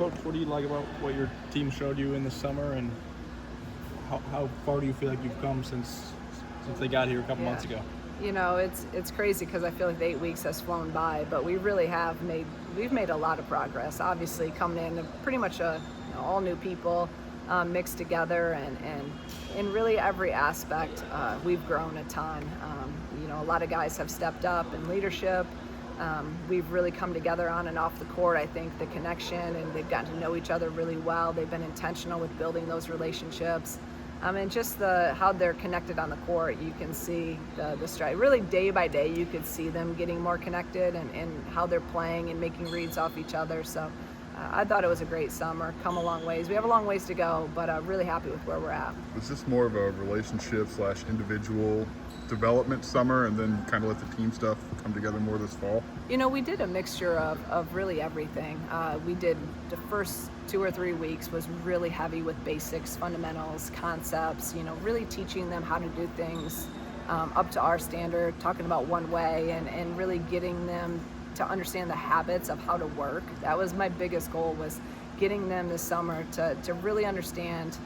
Coach, what do you like about what your team showed you in the summer, and how far do you feel like you've come since they got here a couple months ago? You know, it's crazy because I feel like the 8 weeks has flown by, but we really we've made a lot of progress. Obviously, coming in pretty much all new people mixed together, and in really every aspect, we've grown a ton. A lot of guys have stepped up in leadership. We've really come together on and off the court. I think the connection, and they've gotten to know each other really well. They've been intentional with building those relationships. And just how they're connected on the court, you can see the stride. Really, day by day, you could see them getting more connected and how they're playing and making reads off each other. So I thought it was a great summer. Come a long ways. We have a long ways to go, but really happy with where we're at. Was this more of a relationship / individual development summer, and then kind of let the team stuff come together more this fall? We did a mixture of really everything. We did the first 2 or 3 weeks was really heavy with basics, fundamentals, concepts, really teaching them how to do things up to our standard, talking about one way, and really getting them to understand the habits of how to work. That was my biggest goal, was getting them this summer to really understand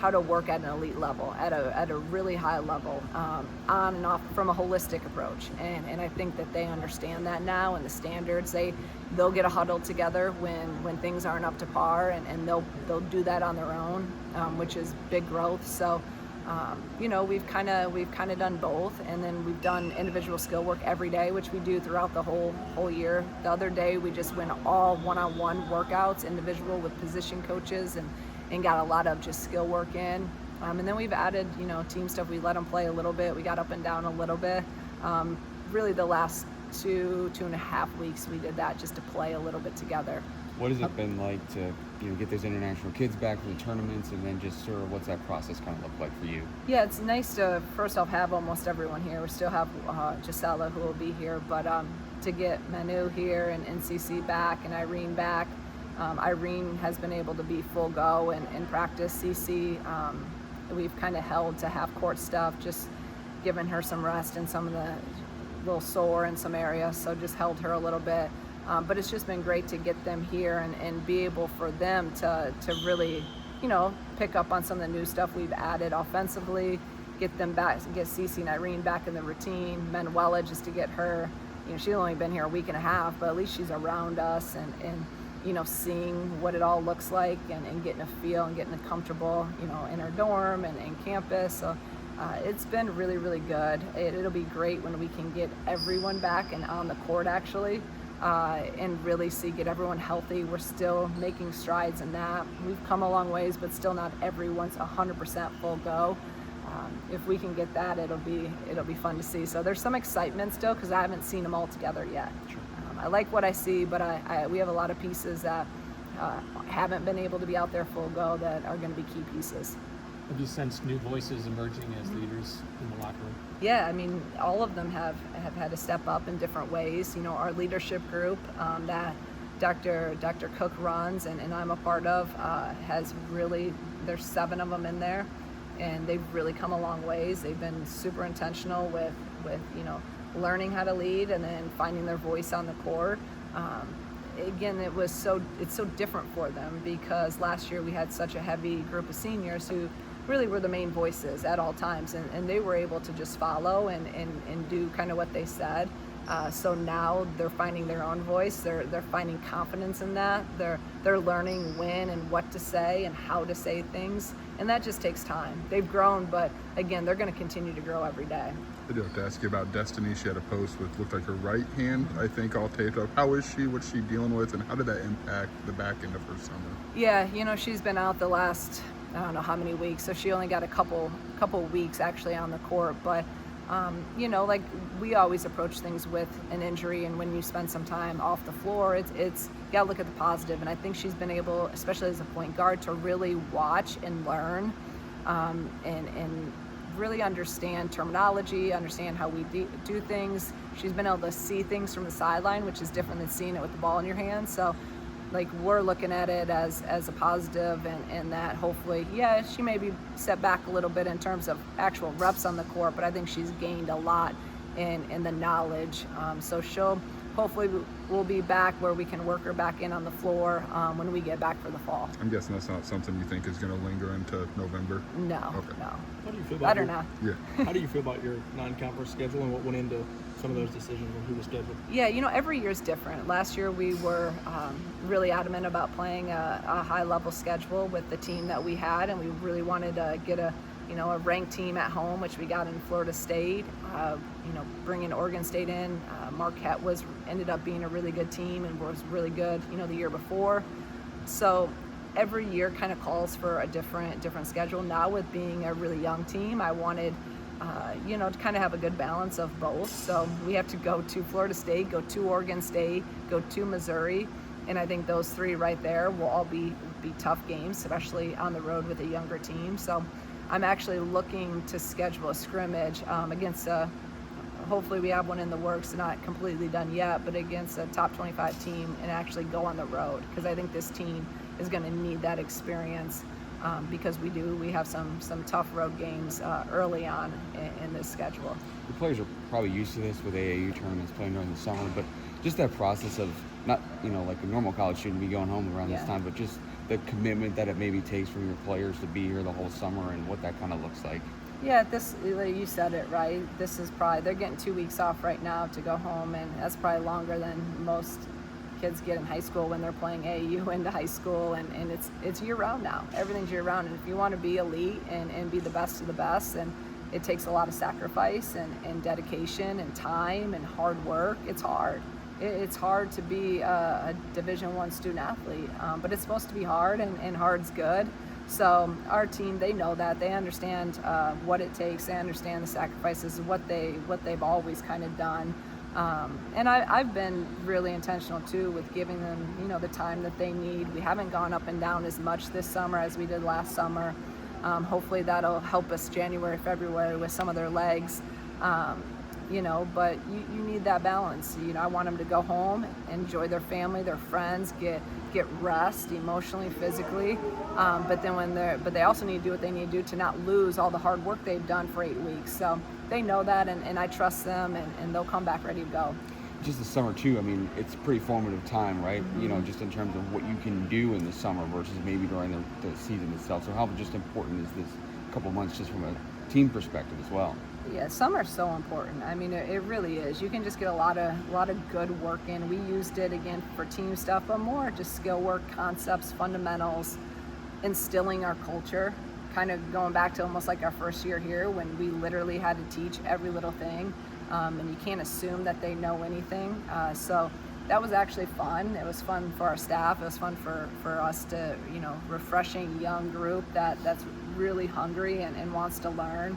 how to work at an elite level, at a really high level, on and off, from a holistic approach. And I think that they understand that now, and the standards. They'll get a huddle together when things aren't up to par, and they'll do that on their own, which is big growth. So we've kind of done both, and then we've done individual skill work every day, which we do throughout the whole year. The other day we just went all one-on-one workouts, individual with position coaches, and got a lot of just skill work in. And then we've added, team stuff. We let them play a little bit. We got up and down a little bit. Really the last 2.5 weeks we did that, just to play a little bit together. What has it been like to get those international kids back from the tournaments, and then just sort of what's that process kind of look like for you? Yeah, it's nice to first off have almost everyone here. We still have Gisela, who will be here, but to get Manu here and NCC back and Irene back. Irene has been able to be full go and practice. CC, we've kind of held to half court stuff, just giving her some rest and some of the little sore in some areas, so just held her a little bit. But it's just been great to get them here and be able for them to really, pick up on some of the new stuff we've added offensively, get them back, get CC and Irene back in the routine. Manuela, just to get her, she's only been here a week and a half, but at least she's around us and seeing what it all looks like and getting a feel and getting comfortable, in our dorm and campus. So it's been really, really good. It'll be great when we can get everyone back and on the court, actually, and really get everyone healthy. We're still making strides in that. We've come a long ways, but still not everyone's 100% full go. If we can get that, it'll be fun to see. So there's some excitement still, because I haven't seen them all together yet. Sure. I like what I see, but we have a lot of pieces that haven't been able to be out there full go that are going to be key pieces. Have you sensed new voices emerging as leaders in the locker room? Yeah, I mean, all of them have had to step up in different ways. Our leadership group that Dr. Cook runs and I'm a part of has really, there's 7 of them in there, and they've really come a long ways. They've been super intentional with learning how to lead and then finding their voice on the court. Again, it's so different for them, because last year we had such a heavy group of seniors who really were the main voices at all times, and they were able to just follow and do kind of what they said. So now they're finding their own voice. They're finding confidence in that. They're learning when and what to say and how to say things, and that just takes time. They've grown, but again, they're going to continue to grow every day. I do have to ask you about Destiny. She had a post with looked like her right hand, I think, all taped up. How is she? What's she dealing with? And how did that impact the back end of her summer? Yeah, she's been out the last, I don't know how many weeks, so she only got a couple weeks actually on the court. But like we always approach things with an injury, and when you spend some time off the floor, it's you gotta look at the positive. And I think she's been able, especially as a point guard, to really watch and learn, and really understand terminology, understand how we do things. She's been able to see things from the sideline, which is different than seeing it with the ball in your hands. So we're looking at it as a positive, and that hopefully, yeah, she may be set back a little bit in terms of actual reps on the court, but I think she's gained a lot in the knowledge. So she'll hopefully we'll be back where we can work her back in on the floor when we get back for the fall. I'm guessing that's not something you think is going to linger into November? No, Okay. no. How do you feel about Better not. Yeah. How do you feel about your non-conference schedule and what went into some of those decisions on who was scheduled? Yeah, every year is different. Last year we were really adamant about playing a high-level schedule with the team that we had, and we really wanted to get a ranked team at home, which we got in Florida State. Bringing Oregon State in, Marquette ended up being a really good team and was really good, the year before. So every year kind of calls for a different schedule. Now with being a really young team, I wanted to kind of have a good balance of both. So we have to go to Florida State, go to Oregon State, go to Missouri, and I think those three right there will all be tough games, especially on the road with a younger team. So I'm actually looking to schedule a scrimmage against hopefully we have one in the works, not completely done yet, but against a top 25 team and actually go on the road, because I think this team is going to need that experience because we have some tough road games early on in this schedule. The players are probably used to this with AAU tournaments playing during the summer, but just that process of not, like a normal college shouldn't be going home around this time, but just the commitment that it maybe takes from your players to be here the whole summer and what that kind of looks like. Yeah, you said it right. This is probably, they're getting 2 weeks off right now to go home, and that's probably longer than most kids get in high school when they're playing AAU into high school, and it's year round now. Everything's year round, and if you want to be elite and be the best of the best, and it takes a lot of sacrifice and dedication and time and hard work. It's hard. It's hard to be a Division I student athlete, but it's supposed to be hard, and hard's good. So our team, they know that. They understand what it takes. They understand the sacrifices, what they've always kind of done. And I've been really intentional too with giving them, the time that they need. We haven't gone up and down as much this summer as we did last summer. Hopefully that'll help us January, February with some of their legs. But you need that balance. I want them to go home, enjoy their family, their friends, get rest emotionally, physically. But they also need to do what they need to do to not lose all the hard work they've done for 8 weeks. So they know that, and I trust them, and they'll come back ready to go. Just the summer too, I mean, it's a pretty formative time, right? Mm-hmm. Just in terms of what you can do in the summer versus maybe during the season itself. So how just important is this couple months just from a team perspective as well? Yeah, summer's so important. I mean, it really is. You can just get a lot of good work in. We used it again for team stuff, but more just skill work, concepts, fundamentals, instilling our culture, kind of going back to almost like our first year here when we literally had to teach every little thing, and you can't assume that they know anything. So that was actually fun. It was fun for our staff. It was fun for us to, refreshing young group that's really hungry and wants to learn.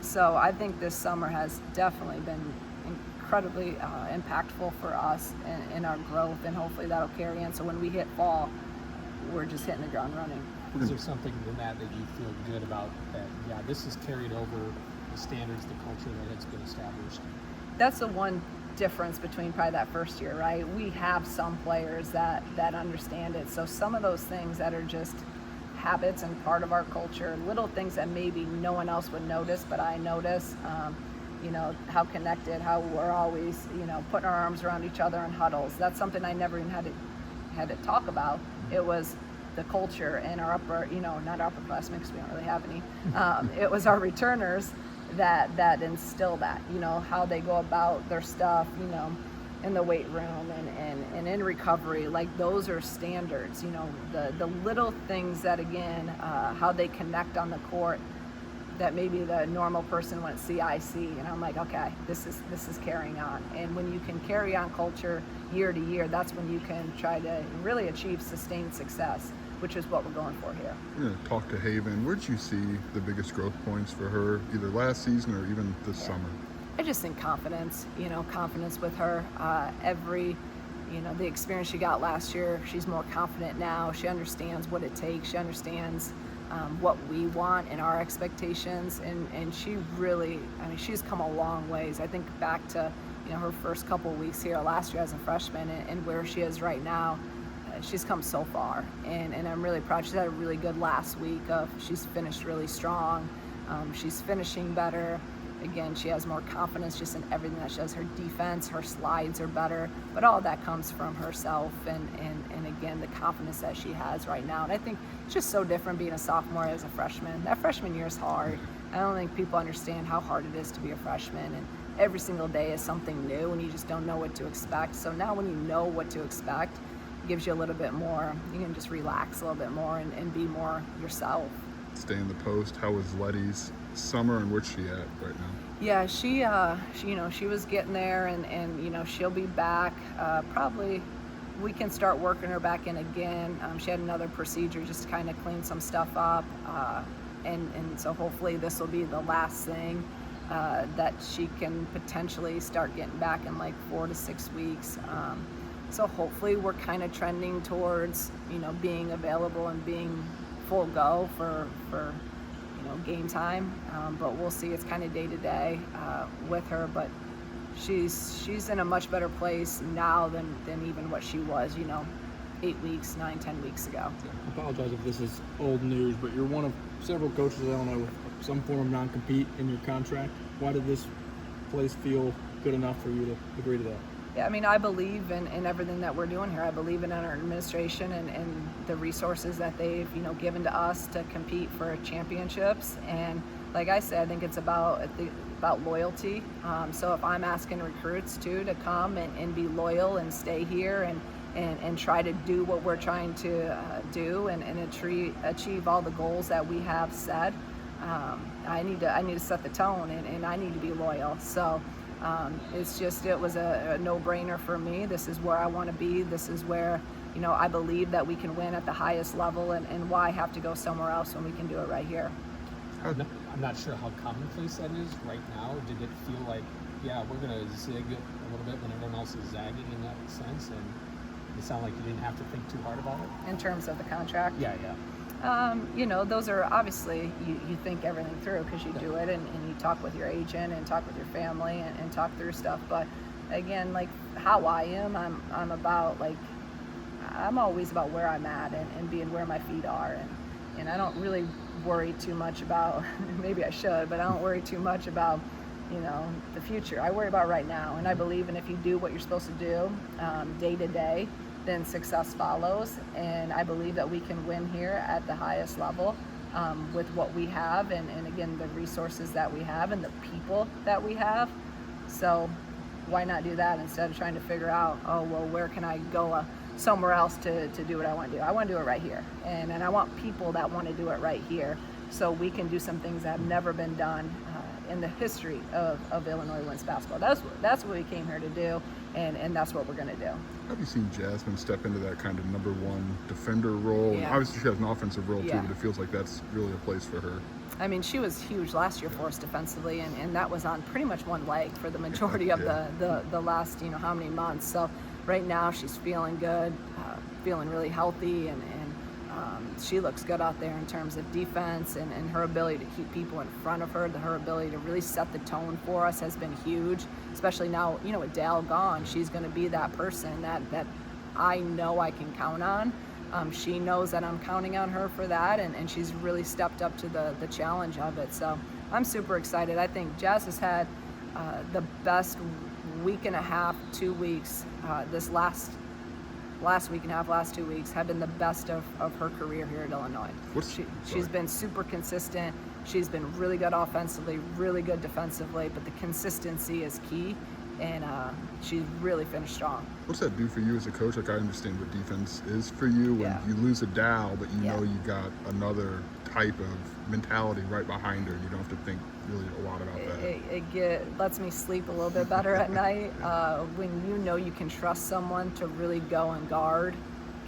So I think this summer has definitely been incredibly impactful for us in our growth, and hopefully that'll carry in. So when we hit fall, we're just hitting the ground running. Is there something in that you feel good about that? Yeah, this has carried over the standards, the culture that has been established. That's the one difference between probably that first year, right? We have some players that understand it. So some of those things that are just habits and part of our culture, little things that maybe no one else would notice, but I notice, how connected, how we're always, putting our arms around each other in huddles. That's something I never even had to talk about. It was the culture and our not upperclassmen because we don't really have any. It was our returners that instill that, how they go about their stuff, in the weight room and in recovery. Like, those are standards, the little things that, again, how they connect on the court that maybe the normal person wouldn't see, I see. And I'm like, okay, this is carrying on. And when you can carry on culture year to year, that's when you can try to really achieve sustained success, which is what we're going for here. Talk to Haven. Where'd you see the biggest growth points for her, either last season or even this summer? I just think confidence, confidence with her. The experience she got last year, she's more confident now. She understands what it takes. She understands what we want and our expectations. And she really, she's come a long ways. I think back to, her first couple of weeks here last year as a freshman and where she is right now. She's come so far. And I'm really proud. She's had a really good last week. She's finished really strong. She's finishing better. Again, she has more confidence just in everything that she does. Her defense, her slides are better, but all that comes from herself and again, the confidence that she has right now. And I think it's just so different being a sophomore as a freshman. That freshman year is hard. I don't think people understand how hard it is to be a freshman, and every single day is something new and you just don't know what to expect. So now when you know what to expect, it gives you a little bit more, you can just relax a little bit more and be more yourself. Stay in the post. How was Letty's summer, and where's she at right now? Yeah, she you know, she was getting there, and you know, she'll be back. Probably we can start working her back in again. She had another procedure just to kind of clean some stuff up, and so hopefully this will be the last thing that she can potentially start getting back in like 4 to 6 weeks. So hopefully we're kind of trending towards, you know, being available and being full go for you know, game time, but we'll see. It's kind of day to day with her, but she's in a much better place now than even what she was, you know, 8 weeks, 9, 10 weeks ago. I apologize if this is old news, but you're one of several coaches at Illinois with some form of non-compete in your contract. Why did this place feel good enough for you to agree to that? Yeah, I mean, I believe in everything that we're doing here. I believe in our administration and the resources that they've, you know, given to us to compete for championships. And like I said, I think it's about loyalty. So if I'm asking recruits to come and be loyal and stay here and try to do what we're trying to do and achieve all the goals that we have set, I need to set the tone and I need to be loyal. So. It was a no-brainer for me. This is where I want to be. This is where, you know, I believe that we can win at the highest level, and why have to go somewhere else when we can do it right here. I'm not sure how commonplace that is right now. Did it feel like, yeah, we're going to zig a little bit when everyone else is zagging in that sense, and it sounded like you didn't have to think too hard about it? In terms of the contract? Yeah. You know, those are obviously, you think everything through because you do it and you talk with your agent and talk with your family and talk through stuff. But again, like how I am, I'm about like, I'm always about where I'm at and being where my feet are. And I don't really worry too much about, maybe I should, but I don't worry too much about, you know, the future. I worry about right now. And I believe in if you do what you're supposed to do day to day, then success follows, and I believe that we can win here at the highest level with what we have, and again, the resources that we have and the people that we have. So why not do that instead of trying to figure out, oh, well, where can I go somewhere else to do what I want to do? I want to do it right here, and I want people that want to do it right here, so we can do some things that have never been done in the history of Illinois women's basketball. That's what we came here to do, and that's what we're going to do. Have you seen Jasmine step into that kind of number one defender role? Yeah. And obviously she has an offensive role Yeah. too, but it feels like that's really a place for her. I mean, she was huge last year for us defensively, and that was on pretty much one leg for the majority of the last, you know, how many months. So right now she's feeling good, feeling really healthy, and she looks good out there in terms of defense and her ability to keep people in front of her. Her ability to really set the tone for us has been huge, especially now, you know, with Dale gone. She's going to be that person that I know I can count on. She knows that I'm counting on her for that, and she's really stepped up to the challenge of it. So I'm super excited. I think Jess has had the best week and a half, 2 weeks. This last week and a half, last 2 weeks have been the best of her career here at Illinois. She's been super consistent. She's been really good offensively, really good defensively, but the consistency is key, and she's really finished strong. What's that do for you as a coach? Like, I understand what defense is for you when you lose a Dow, but you know you got another type of mentality right behind her, and you don't have to think really a lot about that. It lets me sleep a little bit better at night when you know you can trust someone to really go and guard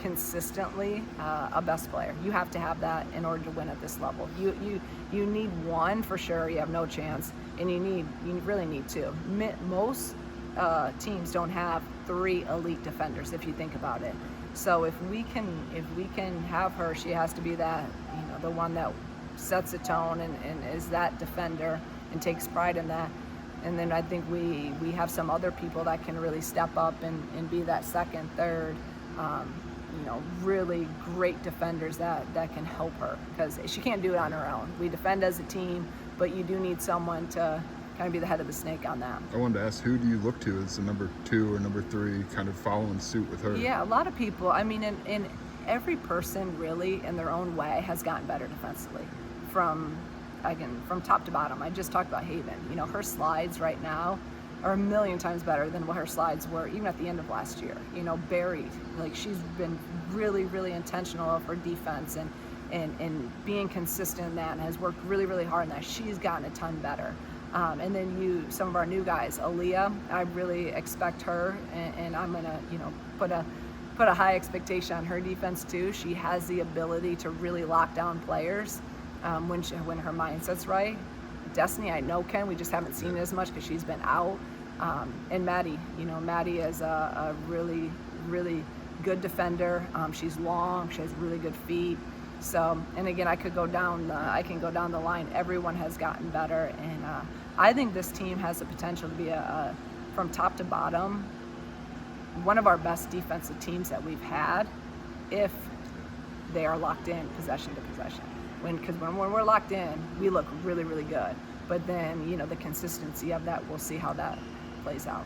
consistently a best player. You have to have that in order to win at this level. You need one for sure. You have no chance, and you really need two. Most teams don't have 3 elite defenders if you think about it. So if we can have her, she has to be that, you know, the one that sets a tone and is that defender and takes pride in that. And then I think we have some other people that can really step up and be that second, third, you know, really great defenders that can help her, because she can't do it on her own. We defend as a team, but you do need someone to kind of be the head of the snake on that. I wanted to ask, who do you look to as the number 2 or number 3 kind of following suit with her? Yeah, a lot of people. I mean, in every person really in their own way has gotten better defensively from top to bottom. I just talked about Haven. You know, her slides right now are a million times better than what her slides were even at the end of last year. You know, Barry, like, she's been really, really intentional of her defense and being consistent in that, and has worked really, really hard in that. She's gotten a ton better. And then some of our new guys, Aaliyah, I really expect her, and I'm gonna, you know, put a high expectation on her defense too. She has the ability to really lock down players when her mindset's right. Destiny, I know can. We just haven't seen it as much because she's been out. And Maddie, you know, Maddie is a really, really good defender. She's long. She has really good feet. So, and again, I can go down the line. Everyone has gotten better, and I think this team has the potential to be from top to bottom, one of our best defensive teams that we've had, if they are locked in possession to possession. Because when we're locked in, we look really, really good. But then, you know, the consistency of that, we'll see how that plays out.